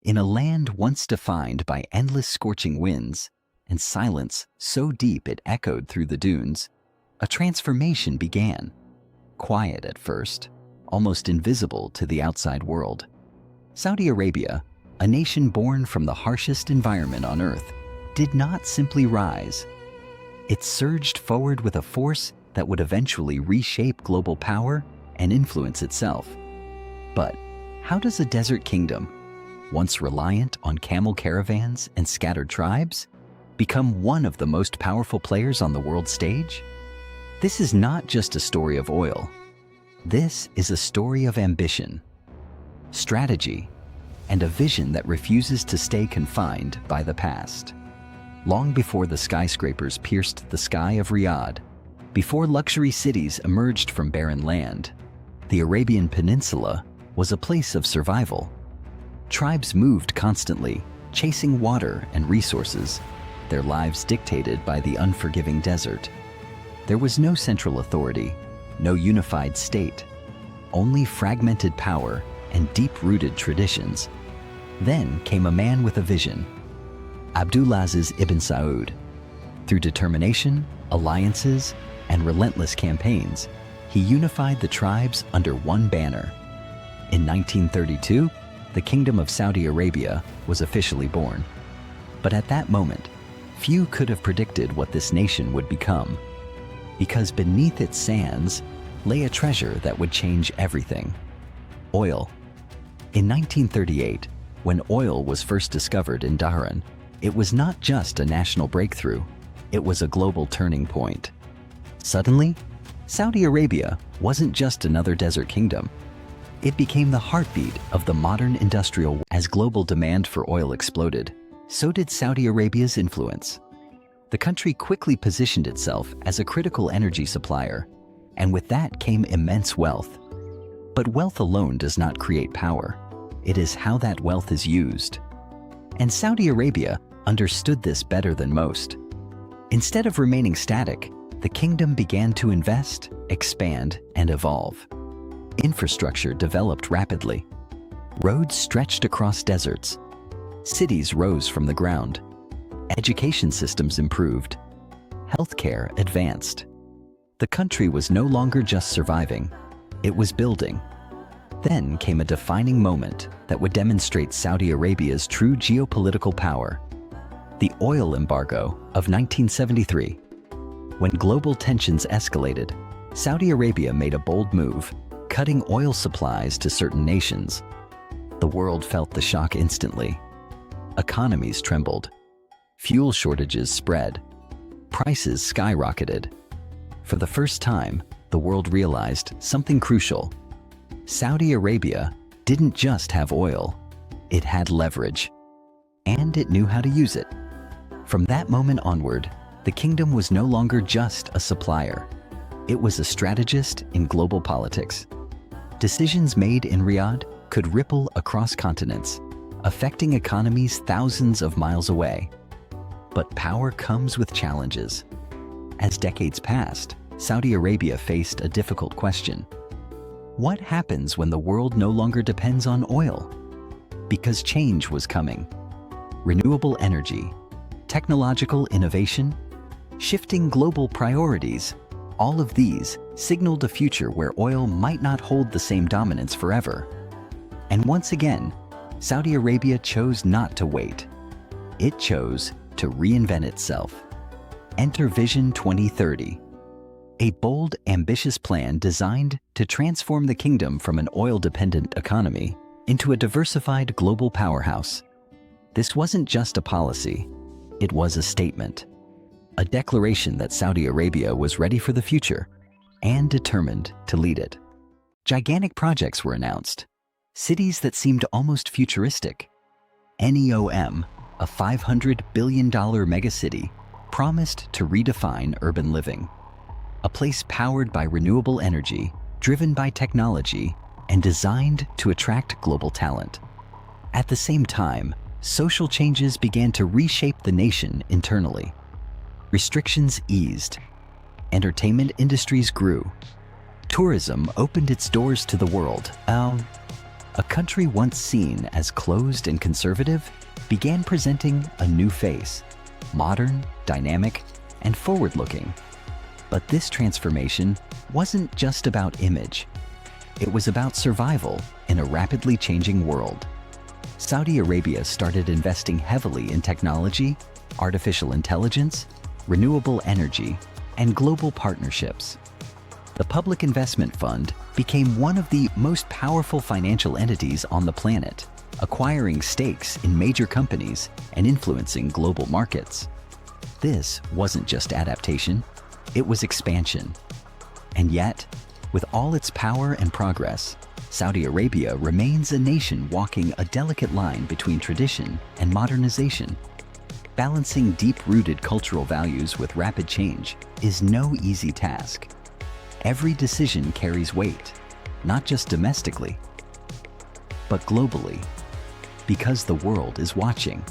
In a land once defined by endless scorching winds and silence so deep it echoed through the dunes, a transformation began. Quiet at first, almost invisible to the outside world. Saudi Arabia, a nation born from the harshest environment on earth, did not simply rise. It surged forward with a force that would eventually reshape global power and influence itself. But how does a desert kingdom, once reliant on camel caravans and scattered tribes, become one of the most powerful players on the world stage? This is not just a story of oil. This is a story of ambition, strategy, and a vision that refuses to stay confined by the past. Long before the skyscrapers pierced the sky of Riyadh, before luxury cities emerged from barren land, the Arabian Peninsula was a place of survival. Tribes moved constantly, chasing water and resources, their lives dictated by the unforgiving desert. There was no central authority, no unified state, only fragmented power and deep-rooted traditions. Then came a man with a vision, Abdulaziz ibn Saud. Through determination, alliances, and relentless campaigns, he unified the tribes under one banner. In 1932, the Kingdom of Saudi Arabia was officially born. But at that moment, few could have predicted what this nation would become, because beneath its sands lay a treasure that would change everything: oil. In 1938, when oil was first discovered in Dhahran, it was not just a national breakthrough, it was a global turning point. Suddenly, Saudi Arabia wasn't just another desert kingdom. It became the heartbeat of the modern industrial world. As global demand for oil exploded, so did Saudi Arabia's influence. The country quickly positioned itself as a critical energy supplier, and with that came immense wealth. But wealth alone does not create power. It is how that wealth is used. And Saudi Arabia understood this better than most. Instead of remaining static, the kingdom began to invest, expand, and evolve. Infrastructure developed rapidly. Roads stretched across deserts. Cities rose from the ground. Education systems improved. Healthcare advanced. The country was no longer just surviving, it was building. Then came a defining moment that would demonstrate Saudi Arabia's true geopolitical power: the oil embargo of 1973. When global tensions escalated, Saudi Arabia made a bold move, cutting oil supplies to certain nations. The world felt the shock instantly. Economies trembled. Fuel shortages spread. Prices skyrocketed. For the first time, the world realized something crucial. Saudi Arabia didn't just have oil, it had leverage. And it knew how to use it. From that moment onward, the kingdom was no longer just a supplier. It was a strategist in global politics. Decisions made in Riyadh could ripple across continents, affecting economies thousands of miles away. But power comes with challenges. As decades passed, Saudi Arabia faced a difficult question. What happens when the world no longer depends on oil? Because change was coming. Renewable energy, technological innovation, shifting global priorities, all of these signaled a future where oil might not hold the same dominance forever. And once again, Saudi Arabia chose not to wait. It chose to reinvent itself. Enter Vision 2030, a bold, ambitious plan designed to transform the kingdom from an oil-dependent economy into a diversified global powerhouse. This wasn't just a policy, it was a statement, a declaration that Saudi Arabia was ready for the future and determined to lead it. Gigantic projects were announced, cities that seemed almost futuristic. NEOM, a $500 billion megacity, promised to redefine urban living. A place powered by renewable energy, driven by technology, and designed to attract global talent. At the same time, social changes began to reshape the nation internally. Restrictions eased. Entertainment industries grew. Tourism opened its doors to the world. A country once seen as closed and conservative began presenting a new face, modern, dynamic, and forward-looking. But this transformation wasn't just about image. It was about survival in a rapidly changing world. Saudi Arabia started investing heavily in technology, artificial intelligence, renewable energy, and global partnerships. The Public Investment Fund became one of the most powerful financial entities on the planet, acquiring stakes in major companies and influencing global markets. This wasn't just adaptation, it was expansion. And yet, with all its power and progress, Saudi Arabia remains a nation walking a delicate line between tradition and modernization. Balancing deep-rooted cultural values with rapid change is no easy task. Every decision carries weight, not just domestically, but globally, because the world is watching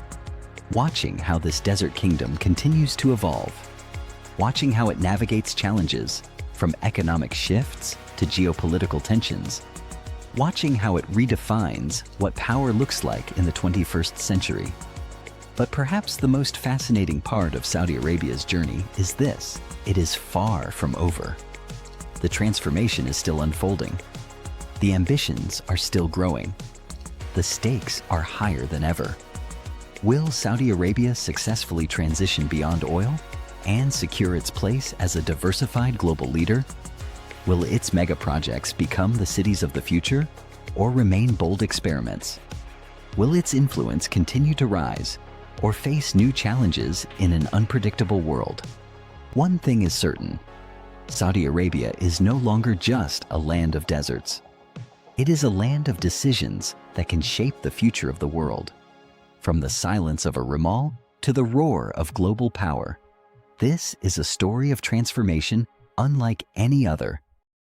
how this desert kingdom continues to evolve, watching how it navigates challenges from economic shifts to geopolitical tensions, watching how it redefines what power looks like in the 21st century. But perhaps the most fascinating part of Saudi Arabia's journey is this: it is far from over. The transformation is still unfolding. The ambitions are still growing. The stakes are higher than ever. Will Saudi Arabia successfully transition beyond oil and secure its place as a diversified global leader? Will its mega projects become the cities of the future or remain bold experiments? Will its influence continue to rise or face new challenges in an unpredictable world? One thing is certain: Saudi Arabia is no longer just a land of deserts. It is a land of decisions that can shape the future of the world. From the silence of a Ramal to the roar of global power, this is a story of transformation unlike any other.